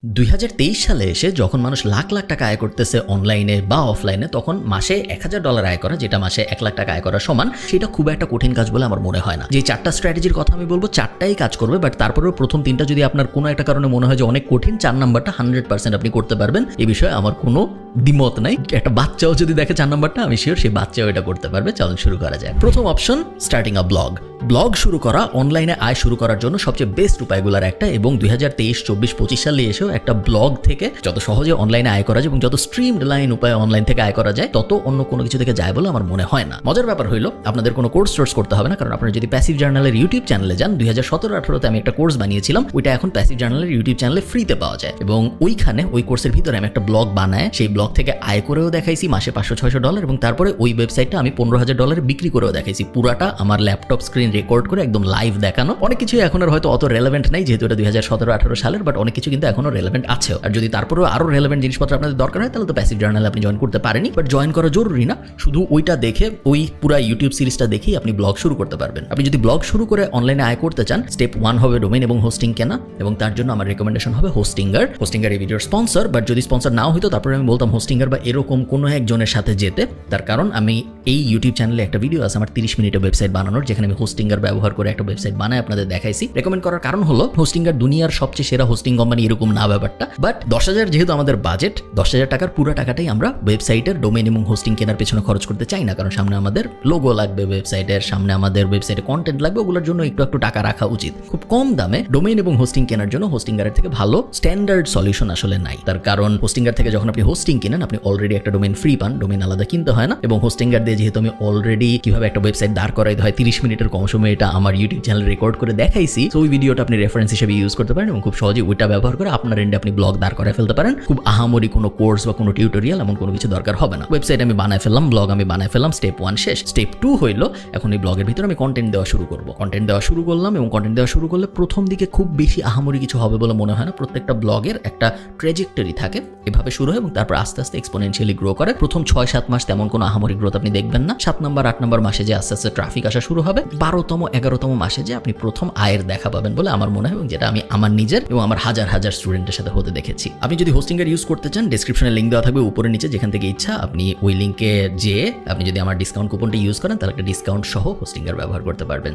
2023 সালে এসে যখন মানুষ লাখ লাখ টাকা আয় করতেছে অনলাইনে বা অফলাইনে, তখন মাসে $1000 আয় করা, যেটা মাসে 1 লাখ টাকা আয় করা সমান, সেটা খুব একটা কঠিন কাজ বলে আমার মনে হয় না। যে 4টা স্ট্র্যাটেজির কথা আমি বলবো, 4টাই কাজ করবে, বাট তারপরেও প্রথম 3টা যদি আপনার কোনো একটা কারণে মনে হয় যে অনেক কঠিন, 4 নাম্বারটা 100% আপনি করতে পারবেন, এই বিষয়ে আমার কোনো দ্বিমত নাই। একটা বাচ্চাও যদি দেখে 4 নাম্বারটা, আমি শিওর সেই বাচ্চাও এটা করতে পারবে। চলুন শুরু করা যায়। প্রথম অপশন, স্টার্টিং আ ব্লগ। ব্লগ শুরু করা অনলাইনে আয় শুরু করার জন্য সবচেয়ে বেস্ট উপায়গুলোর একটা, এবং 2023, 24, 25 সালে এসেও একটা ব্লগ থেকে যত সহজে অনলাইনে আয় করা যায় এবং যত স্ট্রিমড লাইন উপায়ে অনলাইন থেকে আয় করা যায়, তত অন্য কোনো কিছু থেকে যায় বলে আমার মনে হয় না। মজার ব্যাপার হইলো, আপনাদের কোনো কোর্স করতে হবে না, কারণ আপনারা যদি প্যাসিভ জার্নালের ইউটিউব চ্যানেলে যান, 2017-18তে আমি একটা কোর্স বানিয়েছিলাম, ওইটা এখন প্যাসিভ জার্নালের ইউটিউব চ্যানেলে ফ্রিতে পাওয়া যায়, এবং ওইখানে ওই কোর্সের ভিতরে আমি একটা ব্লগ বানায় সেই ব্লগ থেকে আয় করেও দেখাইছি মাসে $500-600, এবং তারপরে ওই ওয়েবসাইটটা আমি $15,000 বিক্রি করেও দেখাইছি। পুরাটা আমার ল্যাপটপ স্ক্রিন রেকর্ড করে একদম লাইভ দেখানো। অনেক কিছু এখন আর হয়তো অত রেলেভেন্ট নাই, যেহেতু এটা 2017-18 সালের, বাট অনেক কিছু কিন্তু এখনো রেলেভেন্ট আছে। আর যদি তারপরেও আরো রেলেভেন্ট জিনিসপত্র আপনাদের দরকার হয়, তাহলে তো প্যাসিভ জার্নালে আপনি জয়েন করতে পারেনি, বাট জয়েন করা জরুরি না। শুধু ওইটা দেখে, ওই পুরা ইউটিউব সিরিজটা দেখেই আপনি ব্লগ শুরু করতে পারবেন। আপনি যদি ব্লগ শুরু করে অনলাইনে আয় করতে চান, স্টেপ 1 হবে ডোমেইন এবং হোস্টিং কেনা, এবং তার জন্য আমার রেকমেন্ডেশন হবে হোস্টিঙ্গার। হোস্টিঙ্গার এই ভিডিওর স্পন্সর, বাট যদি স্পন্সর নাও হইতো, তারপরে আমি বলতাম হোস্টিঙ্গার বা এরকম কোনো একজনের সাথে যেতে। তার কারণ আমি এই ইউটিউব চ্যানেলে একটা ভিডিও আছে আমার 30 মিনিটের ওয়েবসাইট বানানোর, যেখানে আমি হোস্টিঙ্গার ব্যবহার করে একটা ওয়েবসাইট বানায় আপনাদের দেখাইছি। রেকমেন্ড করার কারণ হলো, হোস্টিঙ্গার দুনিয়ার সবচেয়ে সেরা হোস্টিং কোম্পানি এরকম না ব্যাপারটা, বাট 10,000 যেহেতু আমাদের বাজেট, 10,000 টাকার পুরো টাকাটাই আমরা ওয়েবসাইটের ডোমেইন এবং হোস্টিং কেনার পেছনে খরচ করতে চাই না, কারণ সামনে আমাদের লোগো লাগবে, ওয়েবসাইটের সামনে আমাদের ওয়েবসাইটে কন্টেন্ট লাগবে, ওগুলোর জন্য একটু টাকা রাখা উচিত। খুব কম দামে ডোমেইন এবং হোস্টিং কেনার জন্য হোস্টিঙ্গারের থেকে ভালো স্ট্যান্ডার্ড সলিউশন আসলে নাই। তার কারণ হোস্টিঙ্গার থেকে যখন আপনি হোস্টিং কিনেন, আপনি অলরেডি একটা ডোমেইন ফ্রি পান, ডোমেইন আলাদা কিনতে হয় না, এবং হোস্টিঙ্গার দিয়ে যেহেতু আমি অলরেডি কিভাবে একটা ওয়েবসাইট দাঁড় করাইতে হয় 30 মিনিটের কম সময়ে এটা আমার ইউটিউব চ্যানেলে রেকর্ড করে দেখাইছি, তো ওই ভিডিওটা আপনি রেফারেন্স হিসেবে ইউজ করতে পারেন, এবং খুব সহজে ওইটা ব্যবহার করে আপনার এন্ডে আপনি ব্লগ দাঁড় করে ফেলতে পারেন। খুব আহামরি কোনো কোর্স বা কোনো টিউটোরিয়াল এমন কোনো কিছু দরকার হবে না। ওয়েবসাইট আমি বানায় ফেললাম, ব্লগ আমি বানায় ফেললাম, স্টেপ 1 শেষ। স্টেপ 2 হইলো, এখন এই ব্লগের ভিতরে আমি কন্টেন্ট দেওয়া শুরু করব। কন্টেন্ট দেওয়া শুরু করলাম, এবং কন্টেন্ট দেওয়া শুরু করলে প্রথম দিকে খুব বেশি আহামরি কিছু হবে বলে মনে হয় না। প্রত্যেকটা ব্লগের একটা ট্র্যাজেক্টরি থাকে, এভাবে শুরু হয় এবং তারপর আস্তে আস্তে এক্সপোনেনশিয়ালি গ্রো করে। প্রথম 6-7 মাস তেমন কোনো আহামরি গ্রোথ আপনি দেখবেন না। 7 নাম্বার 8 নাম্বার মাসে যে আস্তে আস্তে ট্রাফিক আসা শুরু হবে, 12তম 11তম মাসে যে আপনি প্রথম আয়ের দেখা পাবেন বলে আমার মনে হয়, এবং যেটা আমি আমার নিজের এবং আমার হাজার হাজার স্টুডেন্টের সাথে হতে দেখেছি। আপনি যদি হোস্টিঙ্গার ইউজ করতে চান, ডেসক্রিপশনে লিঙ্ক দেওয়া থাকবে উপরে নিচে, যেখান থেকে ইচ্ছা আপনি ওই লিঙ্কে যেয়ে আপনি যদি আমার ডিসকাউন্ট কুপনটা ইউজ করেন, তাহলে একটা ডিসকাউন্ট সহ হোস্টিঙ্গার ব্যবহার করতে পারবেন।